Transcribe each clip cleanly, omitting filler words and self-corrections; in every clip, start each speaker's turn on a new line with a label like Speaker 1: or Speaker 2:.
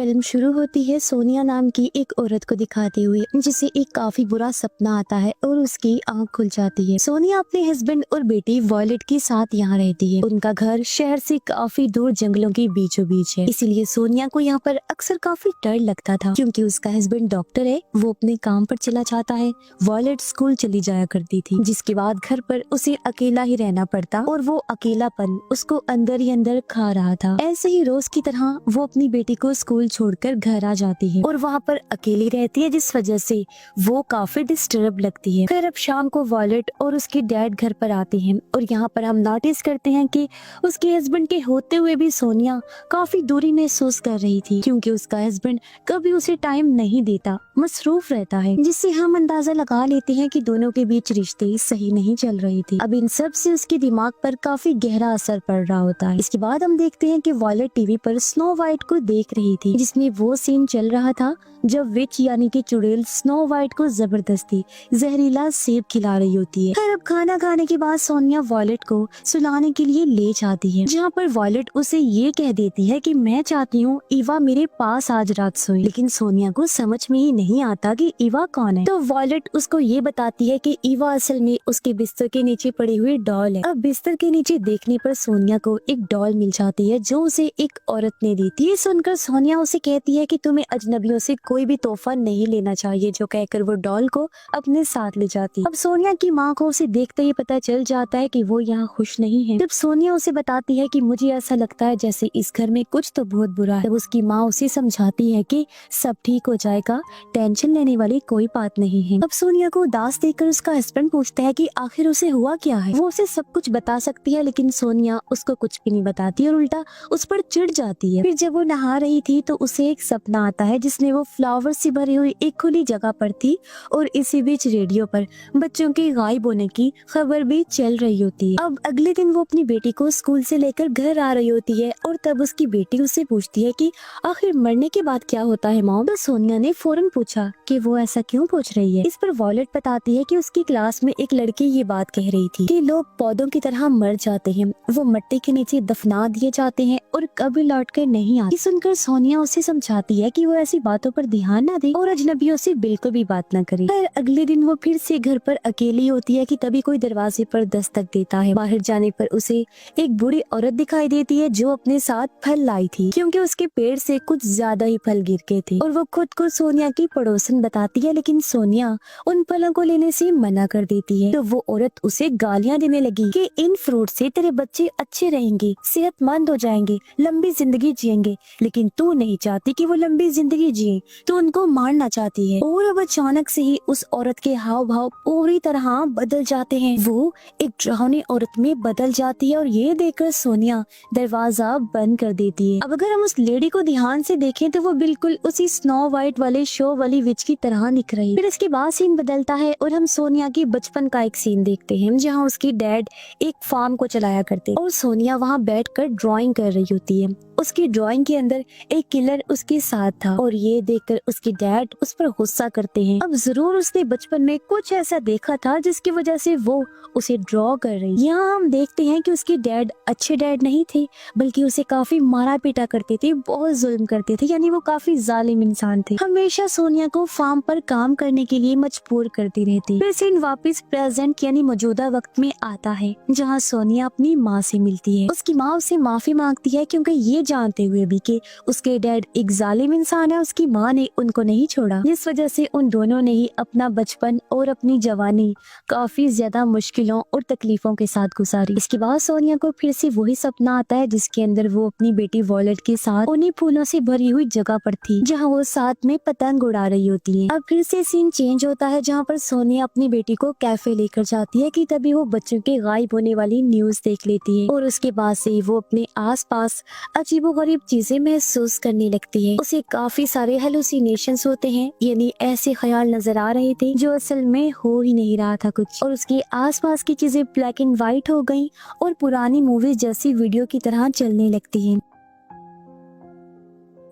Speaker 1: Film शुरू होती है सोनिया नाम की एक औरत को दिखाते हुए, जिसे एक काफी बुरा सपना आता है और उसकी आंख खुल जाती है। सोनिया अपने हस्बैंड और बेटी वॉयलेट के साथ यहाँ रहती है। उनका घर शहर से काफी दूर जंगलों के बीचों बीच है, इसीलिए सोनिया को यहाँ पर अक्सर काफी डर लगता था, क्योंकि उसका हस्बैंड डॉक्टर है, वो अपने काम पर चला जाता है, वॉयलेट स्कूल चली जाया करती थी, जिसके बाद घर पर उसे अकेला ही रहना पड़ता और वो अकेलापन उसको अंदर ही अंदर खा रहा था। ऐसे ही रोज की तरह वो अपनी बेटी को स्कूल छोड़कर घर आ जाती है और वहाँ पर अकेली रहती है, जिस वजह से वो काफी डिस्टर्ब लगती है। फिर अब शाम को वॉयलेट और उसके डैड घर पर आते हैं और यहाँ पर हम नोटिस करते हैं कि उसके हस्बैंड के होते हुए भी सोनिया काफी दूरी महसूस कर रही थी, क्योंकि उसका हस्बैंड कभी उसे टाइम नहीं देता, मसरूफ रहता है, जिससे हम अंदाजा लगा लेते हैं कि दोनों के बीच रिश्ते सही नहीं चल रही थी। अब इन सब से उसके दिमाग पर काफी गहरा असर पड़ रहा होता है। इसके बाद हम देखते हैं कि वॉयलेट टीवी पर स्नो वाइट को देख रही थी, जिसमें वो सीन चल रहा था जब विच यानी कि चुड़ैल स्नो वाइट को जबरदस्ती जहरीला सेब खिला रही होती है। फिर अब खाना खाने के बाद सोनिया वॉयलेट को सुलाने के लिए ले जाती है, जहाँ पर वॉयलेट उसे ये कह देती है कि मैं चाहती हूँ ईवा मेरे पास आज रात सोए, लेकिन सोनिया को समझ में ही नहीं आता कि ईवा कौन है। तो वॉयलेट उसको ये बताती है कि ईवा असल में उसके बिस्तर के नीचे पड़ी हुई डॉल है। अब बिस्तर के नीचे देखने पर सोनिया को एक डॉल मिल जाती है, जो उसे एक औरत ने दी थी। ये सुनकर सोनिया उसे कहती है कि तुम्हें अजनबियों से कोई भी तोहफा नहीं लेना चाहिए, जो कहकर वो डॉल को अपने साथ ले जाती। अब सोनिया की माँ को उसे देखते ही पता चल जाता है कि वो यहाँ खुश नहीं है। जब सोनिया उसे बताती है कि मुझे ऐसा लगता है जैसे इस घर में कुछ तो बहुत बुरा है, तब उसकी माँ उसे समझाती है कि सब ठीक हो जाएगा, टेंशन लेने वाली कोई बात नहीं है। अब सोनिया को उदास देखकर उसका हस्बैंड पूछता है कि आखिर उसे हुआ क्या है। वो उसे सब कुछ बता सकती है, लेकिन सोनिया उसको कुछ भी नहीं बताती और उल्टा उस पर चिढ़ जाती है। फिर जब वो नहा रही थी तो उसे एक सपना आता है, जिसमें वो फ्लावर से भरी हुई एक खुली जगह पर थी और इसी बीच रेडियो पर बच्चों के गायब होने की खबर भी चल रही होती है। अब अगले दिन वो अपनी बेटी को स्कूल से लेकर घर आ रही होती है और तब उसकी बेटी उससे पूछती है कि आखिर मरने के बाद क्या होता है मॉम। तो सोनिया ने फौरन पूछा कि वो ऐसा क्यों पूछ रही है। इस पर वॉयलेट बताती है कि उसकी क्लास में एक लड़की ये बात कह रही थी कि लोग पौधों की तरह मर जाते हैं, वो मिट्टी के नीचे दफना दिए जाते हैं और कभी लौट कर नहीं आते। सुनकर सोनिया उसे समझाती है कि वो ऐसी बातों पर ध्यान न दे और अजनबियों से बिल्कुल भी बात न करे। फिर अगले दिन वो फिर से घर पर अकेली होती है कि तभी कोई दरवाजे पर दस्तक देता है। बाहर जाने पर उसे एक बूढ़ी औरत दिखाई देती है, जो अपने साथ फल लाई थी, क्योंकि उसके पेड़ से कुछ ज्यादा ही फल गिर गए थे और वो खुद को सोनिया की पड़ोसन बताती है, लेकिन सोनिया उन फलों को लेने से मना कर देती है। तो वो औरत उसे गालियां देने लगी कि इन फ्रूट से तेरे बच्चे अच्छे रहेंगे, सेहतमंद हो जाएंगे, लंबी जिंदगी जिएंगे, लेकिन तू नहीं चाहती कि वो लंबी जिंदगी जिए, तो उनको मारना चाहती है। और अब अचानक से ही उस औरत के हाव भाव पूरी तरह बदल जाते हैं, वो एक डरावनी औरत में बदल जाती है और ये देखकर सोनिया दरवाजा बंद कर देती है। अब अगर हम उस लेडी को ध्यान से देखें तो वो बिल्कुल उसी स्नो वाइट वाले शो वाली विच की तरह दिख रही। फिर इसके बाद सीन बदलता है और हम सोनिया की बचपन का एक सीन देखते हैं, जहाँ उसकी डैड एक फार्म को चलाया करते और सोनिया वहाँ बैठकर ड्राइंग कर रही होती है। उसकी ड्राइंग के अंदर एक किलर उसके साथ था और ये देखकर उसके डैड उस पर गुस्सा करते हैं। अब जरूर उसने बचपन में कुछ ऐसा देखा था जिसकी वजह से वो उसे ड्रॉ कर रही। यहाँ हम देखते हैं कि उसके डैड अच्छे डैड नहीं थे, बल्कि उसे काफी मारा पीटा करते थे, बहुत जुल्म करते थे, यानी वो काफी जालिम इंसान थे। हमेशा सोनिया को फार्म पर काम करने के लिए मजबूर करती रहती। फिर सीन वापस प्रेजेंट यानी मौजूदा वक्त में आता है, जहाँ सोनिया अपनी माँ से मिलती है। उसकी माँ उसे माफी मांगती है, क्योंकि ये जानते हुए भी कि उसके डैड एक जालिम इंसान है, उसकी माँ ने उनको नहीं छोड़ा, जिस वजह से उन दोनों ने ही अपना बचपन और अपनी जवानी काफी ज्यादा मुश्किलों और तकलीफों के साथ गुजारी। इसके बाद सोनिया को फिर से वही सपना आता है, जिसके अंदर वो अपनी बेटी वॉयलेट के साथ उन्हीं फूलों से भरी हुई जगह पर थी, जहाँ वो साथ में पतंग उड़ा रही होती है। अब फिर से सीन चेंज होता है, जहाँ पर सोनिया अपनी बेटी को कैफे लेकर जाती है कि तभी वो बच्चों के गायब होने वाली न्यूज देख लेती है और उसके बाद से वो अपने आसपास अजीबोगरीब चीजें महसूस करने लगती है। उसे काफी सारे हेलुसिनेशंस होते हैं, यानी ऐसे ख्याल नजर आ रहे थे जो असल में हो ही नहीं रहा था कुछ, और उसके आसपास की चीजें ब्लैक एंड व्हाइट हो गईं और पुरानी मूवीज जैसी वीडियो की तरह चलने लगती हैं।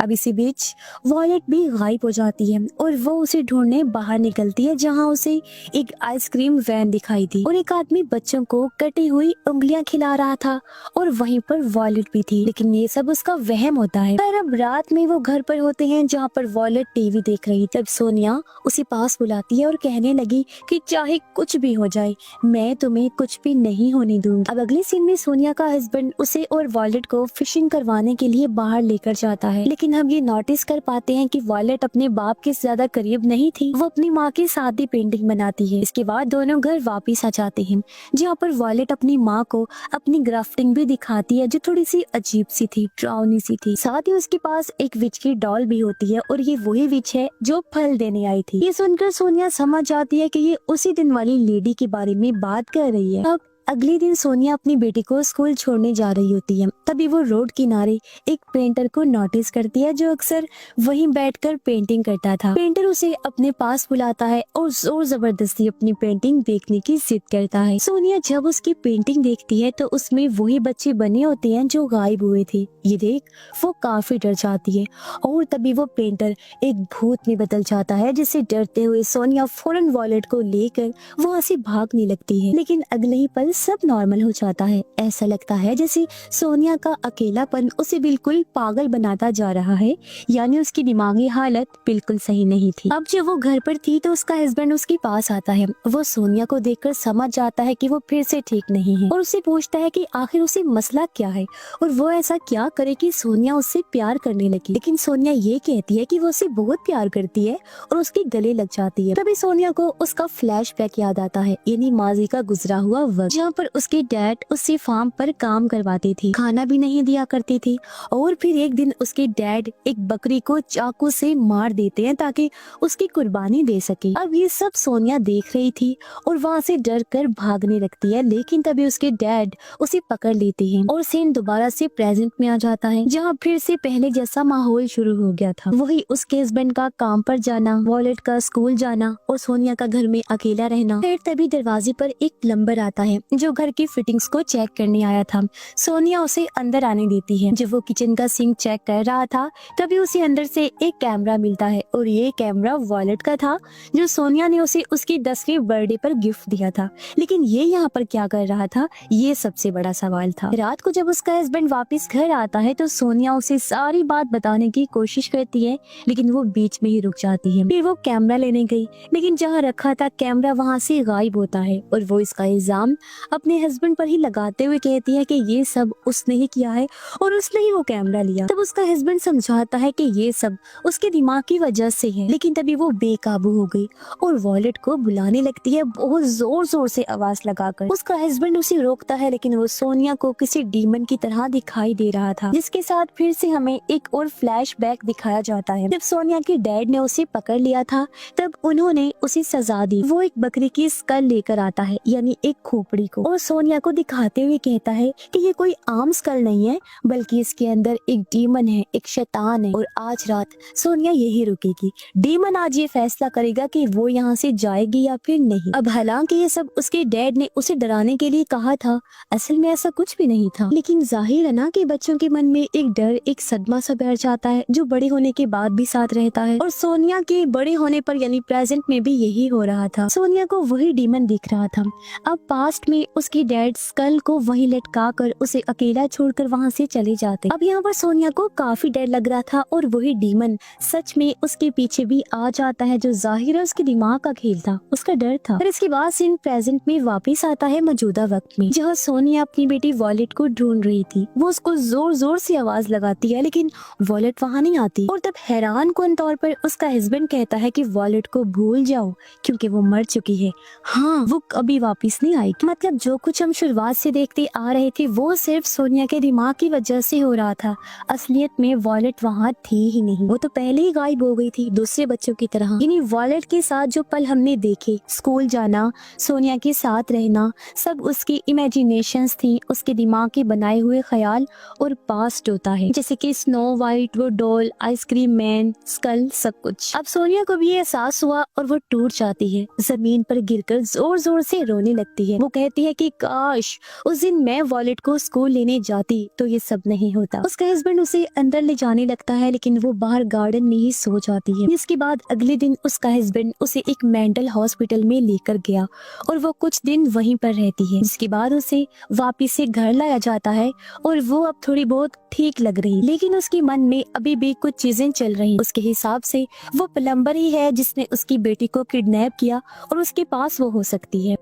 Speaker 1: अब इसी बीच वॉयलेट भी गायब हो जाती है और वो उसे ढूंढने बाहर निकलती है, जहाँ उसे एक आइसक्रीम वैन दिखाई दी और एक आदमी बच्चों को कटी हुई उंगलियां खिला रहा था और वहीं पर वॉयलेट भी थी। लेकिन ये सब उसका वहम होता है। पर अब रात में वो घर पर होते हैं, जहाँ पर वॉयलेट टीवी देख रही। तब सोनिया उसे पास बुलाती है और कहने लगी कि चाहे कुछ भी हो जाए, मैं तुम्हें कुछ भी नहीं होने दूंगी। अब अगले सीन में सोनिया का हस्बैंड उसे और वॉयलेट को फिशिंग करवाने के लिए बाहर लेकर जाता है। लेकिन हम ये नोटिस कर पाते हैं कि वॉयलेट अपने बाप के ज्यादा करीब नहीं थी, वो अपनी माँ के साथ ही पेंटिंग बनाती है। इसके बाद दोनों घर वापिस आ जाते हैं, जहाँ पर वॉयलेट अपनी माँ को अपनी ग्राफ्टिंग भी दिखाती है, जो थोड़ी सी अजीब सी थी, डरावनी सी थी। साथ ही उसके पास एक विच की डॉल भी होती है और ये वही विच है जो फल देने आई थी। ये सुनकर सोनिया समझ जाती है कि ये उसी दिन वाली लेडी के बारे में बात कर रही है। अब अगले दिन सोनिया अपनी बेटी को स्कूल छोड़ने जा रही होती है। तभी वो रोड किनारे एक पेंटर को नोटिस करती है, जो अक्सर वहीं बैठकर पेंटिंग करता था। पेंटर उसे अपने पास बुलाता है और जोर जबरदस्ती अपनी पेंटिंग देखने की जिद करता है। सोनिया जब उसकी पेंटिंग देखती है तो उसमें वही बच्चे बने होते हैं जो गायब हुए थे। ये देख वो काफी डर जाती है और तभी वो पेंटर एक भूत में बदल जाता है, जिससे डरते हुए सोनिया फौरन वॉलेट को लेकर वहाँ से भागने लगती है। लेकिन अगले ही पल सब नॉर्मल हो जाता है। ऐसा लगता है जैसे सोनिया का अकेलापन उसे बिल्कुल पागल बनाता जा रहा है, यानी उसकी दिमागी हालत बिल्कुल सही नहीं थी। अब जब वो घर पर थी तो उसका हस्बैंड उसके पास आता है। वो सोनिया को देखकर समझ जाता है कि वो फिर से ठीक नहीं है और उससे पूछता है कि आखिर उसे मसला क्या है और वो ऐसा क्या करे कि सोनिया उससे प्यार करने लगी। लेकिन सोनिया ये कहती है कि वो उसे बहुत प्यार करती है और उसके गले लग जाती है। तभी सोनिया को उसका फ्लैशबैक याद आता है, यानी माजी का गुजरा हुआ वक्त, जहाँ पर उसके डैड उससे फार्म पर काम करवाते थे, खाना भी नहीं दिया करते थे और फिर एक दिन उसके डैड एक बकरी को चाकू से मार देते हैं ताकि उसकी कुर्बानी दे सके। अब ये सब सोनिया देख रही थी और वहाँ से डर कर भागने लगती है, लेकिन तभी उसके डैड उसे पकड़ लेते हैं और सीन दोबारा से प्रेजेंट में आ जाता है, जहाँ फिर से पहले जैसा माहौल शुरू हो गया था। वही उसके हस्बैंड का काम पर जाना, वॉलेट का स्कूल जाना और सोनिया का घर में अकेला रहना। फिर तभी दरवाजे पर एक प्लम्बर आता है जो घर की फिटिंग्स को चेक करने आया था। सोनिया उसे अंदर आने देती है। जब वो किचन का सिंक चेक कर रहा था तभी उसे अंदर से एक कैमरा मिलता है और ये कैमरा वॉलेट का था, जो सोनिया ने उसे उसकी 10वीं बर्थडे पर गिफ्ट दिया था। लेकिन ये यहाँ पर क्या कर रहा था, ये सबसे बड़ा सवाल था। रात को जब उसका हस्बैंड वापस घर आता है तो सोनिया उसे सारी बात बताने की कोशिश करती है, लेकिन वो बीच में ही रुक जाती है। फिर वो कैमरा लेने गई, लेकिन जहाँ रखा था कैमरा वहाँ से गायब होता है और वो इसका इल्जाम अपने हस्बैंड पर ही लगाते हुए कहती है कि ये सब उसने ही किया है और उसने ही वो कैमरा लिया। तब उसका हस्बैंड समझाता है कि ये सब उसके दिमाग की वजह से है, लेकिन तभी वो बेकाबू हो गई और वॉलेट को बुलाने लगती है बहुत जोर जोर से आवाज लगाकर। उसका हस्बैंड उसे रोकता है, लेकिन वो सोनिया को किसी डीमन की तरह दिखाई दे रहा था, जिसके साथ फिर से हमें एक और फ्लैशबैक दिखाया जाता है। जब सोनिया के डैड ने उसे पकड़ लिया था तब उन्होंने उसे सजा दी। वो एक बकरी की स्कल लेकर आता है, यानी एक खोपड़ी को, और सोनिया को दिखाते हुए कहता है कि ये कोई आम स्कल नहीं है, बल्कि इसके अंदर एक डीमन है, एक शैतान है और आज रात सोनिया यही रुकेगी। डीमन आज ये फैसला करेगा कि वो यहाँ से जाएगी या फिर नहीं। अब हालांकि ये सब उसके डैड ने उसे डराने के लिए कहा था, असल में ऐसा कुछ भी नहीं था, लेकिन जाहिर है ना कि बच्चों के मन में एक डर, एक सदमा सा बैठ जाता है जो बड़े होने के बाद भी साथ रहता है। और सोनिया के बड़े होने पर यानी प्रेजेंट में भी यही हो रहा था। सोनिया को वही डीमन दिख रहा था। अब पास्ट में उसके डैड स्कल को वहीं लटका कर उसे अकेला छोड़कर वहाँ से चले जाते। अब यहाँ पर सोनिया को काफी डर लग रहा था और वही डीमन सच में उसके पीछे भी आ जाता है, जो जाहिर है उसके दिमाग का खेल था, उसका डर था। फिर इसके बाद सीन प्रेजेंट में वापस आता है मौजूदा वक्त में, जहाँ सोनिया अपनी बेटी वॉलेट को ढूंढ रही थी। वो उसको जोर जोर से आवाज लगाती है, लेकिन वॉलेट वहाँ नहीं आती और तब हैरान कौन तौर पर उसका हस्बैंड कहता है कि वॉलेट को भूल जाओ क्योंकि वो मर चुकी है। हाँ, वो कभी वापस नहीं आएगी। मतलब जो कुछ हम शुरुआत से देखते आ रहे थे वो सिर्फ सोनिया के दिमाग की वजह से हो रहा था। असलियत में वॉलेट वहाँ थी ही नहीं, वो तो पहले ही गायब हो गई थी दूसरे बच्चों की तरह। यानी वॉलेट के साथ जो पल हमने देखे, स्कूल जाना, सोनिया के साथ रहना, सब उसकी इमेजिनेशंस थी, उसके दिमाग के बनाए हुए ख्याल और पास्ट होता है, जैसे कि स्नो वाइट, वो डॉल, आइसक्रीम मैन, स्कल, सब कुछ। अब सोनिया को भी एहसास हुआ और वो टूट जाती है, जमीन पर गिरकर जोर जोर से रोने लगती है। वो कहती सोचती है कि काश उस दिन मैं वॉलेट को स्कूल लेने जाती तो ये सब नहीं होता। उसका हस्बैंड उसे अंदर ले जाने लगता है लेकिन वो बाहर गार्डन में ही सो जाती है। इसके बाद अगले दिन उसका हस्बैंड उसे एक मेंटल हॉस्पिटल में लेकर गया और वो कुछ दिन वहीं पर रहती है। इसके बाद उसे वापिस से घर लाया जाता है और वो अब थोड़ी बहुत ठीक लग रही, लेकिन उसके मन में अभी भी कुछ चीजें चल रही। उसके हिसाब से वो प्लम्बर ही है जिसने उसकी बेटी को किडनैप किया और उसके पास वो हो सकती है।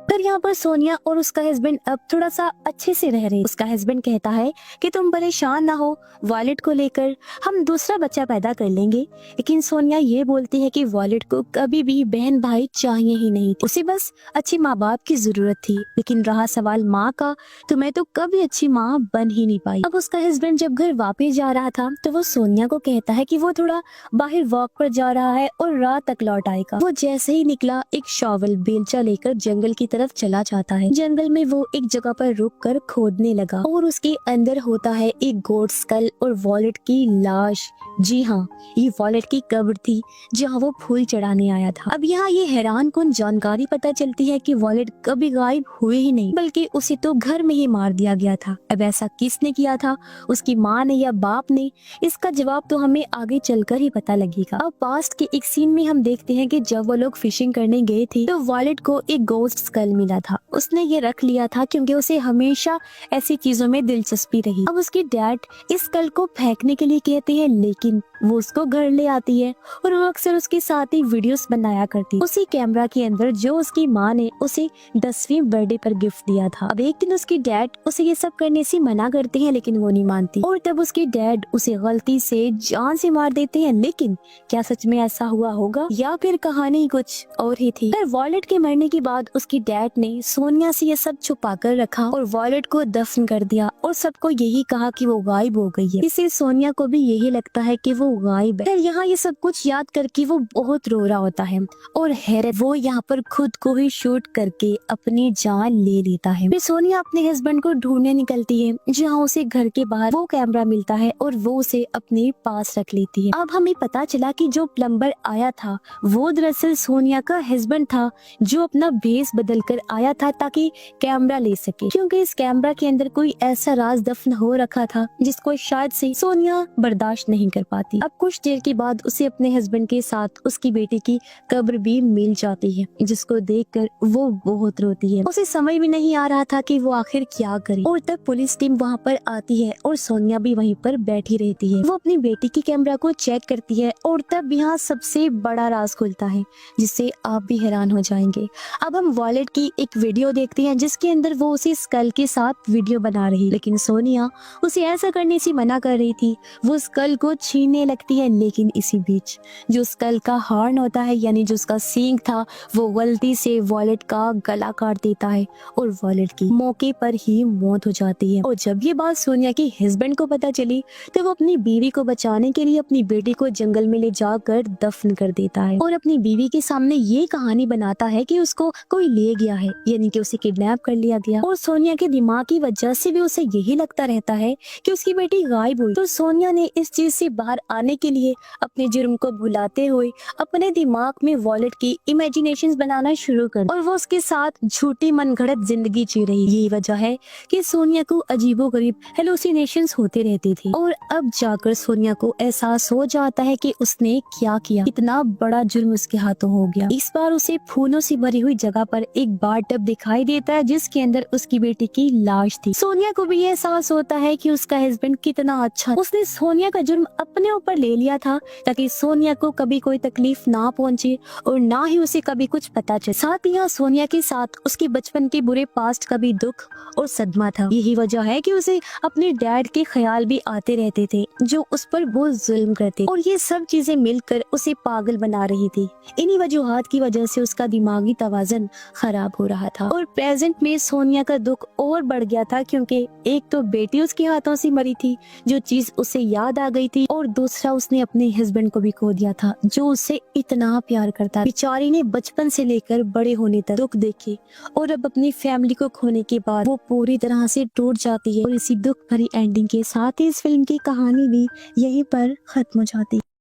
Speaker 1: पर यहाँ पर सोनिया और उसका हस्बैंड अब थोड़ा सा अच्छे से रह रहे। उसका हस्बैंड कहता है कि तुम परेशान ना हो, वॉलेट को लेकर हम दूसरा बच्चा पैदा कर लेंगे। लेकिन सोनिया ये बोलती है कि वॉलेट को कभी भी बहन भाई चाहिए ही नहीं, उसे बस अच्छे माँ बाप की जरूरत थी। लेकिन रहा सवाल माँ का, तो मैं तो कभी अच्छी माँ बन ही नहीं पाई। अब उसका हस्बैंड जब घर वापस जा रहा था तो वो सोनिया को कहता है कि वो थोड़ा बाहर वॉक पर जा रहा है और रात तक लौट आएगा। वो जैसे ही निकला एक शॉवल बेलचा लेकर जंगल की तरफ चला जाता है। जंगल में वो एक जगह पर रुक कर खोदने लगा और उसके अंदर होता है एक गोट स्कल और वॉलेट की लाश। जी हाँ, ये वॉलेट की कब्र थी जहाँ वो फूल चढ़ाने आया था। अब यहाँ ये हैरान कुन जानकारी पता चलती है कि वॉलेट कभी गायब हुए ही नहीं, बल्कि उसे तो घर में ही मार दिया गया था। अब ऐसा किसने किया था, उसकी माँ ने या बाप ने? इसका जवाब तो हमें आगे चलकर ही पता लगेगा। अब पास्ट के एक सीन में हम देखते हैं कि जब वो लोग फिशिंग करने गए थे तो वॉलेट को एक गोस्ट स्कल मिला था। उसने ये रख लिया था क्योंकि उसे हमेशा ऐसी चीजों में दिलचस्पी रही। अब उसके डैड इस स्कल को फेंकने के लिए कहते हैं लेकिन वो उसको घर ले आती है और वो अक्सर उसके साथ ही वीडियोस बनाया करती, उसी कैमरा के अंदर जो उसकी माँ ने उसे 10वीं बर्थडे पर गिफ्ट दिया था। अब एक दिन उसकी डैड उसे ये सब करने से मना करते हैं लेकिन वो नहीं मानती और तब उसके डैड उसे गलती से जान से मार देते हैं। लेकिन क्या सच में ऐसा हुआ होगा या फिर कहानी कुछ और ही थी? पर वॉलेट के मरने के बाद उसकी डैड ने सोनिया से ये सब छुपा कर रखा और वॉलेट को दफन कर दिया और सबको यही कहा कि वो गायब हो गई है। इससे सोनिया को भी यही लगता है कि वो गायब है। यहाँ ये सब कुछ याद करके वो बहुत रो रहा होता है और हैरत वो यहाँ पर खुद को ही शूट करके अपनी जान ले लेता है। फिर सोनिया अपने हस्बैंड को ढूंढने निकलती है जहाँ उसे घर के बाहर वो कैमरा मिलता है और वो उसे अपने पास रख लेती है। अब हमें पता चला कि जो प्लम्बर आया था वो दरअसल सोनिया का हस्बैंड था जो अपना भेस बदल कर आया था ताकि कैमरा ले सके, क्योंकि इस कैमरा के अंदर कोई ऐसा राज दफन हो रखा था जिसको शायद से सोनिया बर्दाश्त नहीं कर पाती। अब कुछ देर के बाद उसे अपने हस्बैंड के साथ उसकी बेटी की कब्र भी मिल जाती है जिसको देखकर वो बहुत रोती है। उसे समझ भी नहीं आ रहा था कि वो आखिर क्या करे और तब पुलिस टीम वहाँ पर आती है और सोनिया भी वहीं पर बैठी रहती है। वो अपनी बेटी की कैमरा को चेक करती है और तब यहाँ सबसे बड़ा राज खुलता है जिससे आप भी हैरान हो जाएंगे। अब हम वॉलेट की एक वीडियो देखते हैं जिसके अंदर वो उसी स्कल के साथ वीडियो बना रही, लेकिन सोनिया उसे ऐसा करने से मना कर रही थी। वो स्कल को छीनने लगती है लेकिन इसी बीच जो स्कल का हॉर्न होता है यानी जो उसका सींग था वो गलती से वॉलेट का गला काट देता है और वॉलेट की मौके पर ही मौत हो जाती है। और जब ये बात सोनिया के हस्बैंड को पता चली तो वो अपनी बीवी को बचाने के लिए अपनी बेटी को जंगल में ले जाकर दफन कर देता है और अपनी बीवी के सामने ये कहानी बनाता है कि उसको कोई ले गया है, यानी कि उसे किडनैप कर लिया गया। और सोनिया के दिमाग की वजह से भी उसे यही लगता रहता है कि उसकी बेटी गायब हुई। तो सोनिया ने इस चीज से बाहर आने के लिए अपने जुर्म को भुलाते हुए अपने दिमाग में वॉलेट की इमेजिनेशंस बनाना शुरू कर और वो उसके साथ झूठी मनगढ़ंत जिंदगी जी रही। यही वजह है कि सोनिया को अजीबोगरीब हेलुसिनेशंस होते रहते थे और अब जाकर सोनिया को एहसास हो जाता है कि उसने क्या किया, इतना बड़ा जुर्म उसके हाथों हो गया। इस बार उसे फूलों से भरी हुई जगह पर एक बाथ टब दिखाई देता है जिसके अंदर उसकी बेटी की लाश थी। सोनिया को भी एहसास होता है कि उसका हस्बैंड कितना अच्छा, उसने सोनिया का जुर्म अपने ऊपर ले लिया था ताकि सोनिया को कभी कोई तकलीफ ना पहुंचे और ना ही उसे कभी कुछ पता चले। साथ ही सोनिया के साथ उसके बचपन के बुरे पास्ट का भी दुख और सदमा था। यही वजह है कि उसे अपने डैड के ख्याल भी आते रहते थे जो उस पर बहुत जुल्म करते और ये सब चीजें मिलकर उसे पागल बना रही थी। इन्हीं वजूहात की वजह से उसका दिमागी तवाज़ुन खराब हो रहा था और प्रेजेंट में सोनिया का दुख और बढ़ गया था क्योंकि एक तो बेटी उसके हाथों से मरी थी जो चीज उसे याद आ गई थी और दूसरा उसने अपने हस्बैंड को भी खो दिया था जो उससे इतना प्यार करता। बेचारी ने बचपन से लेकर बड़े होने तक दुख देखे और अब अपनी फैमिली को खोने के बाद वो पूरी तरह से टूट जाती है और इसी दुख भरी एंडिंग के साथ ही इस फिल्म की कहानी भी यहीं पर खत्म हो जाती है।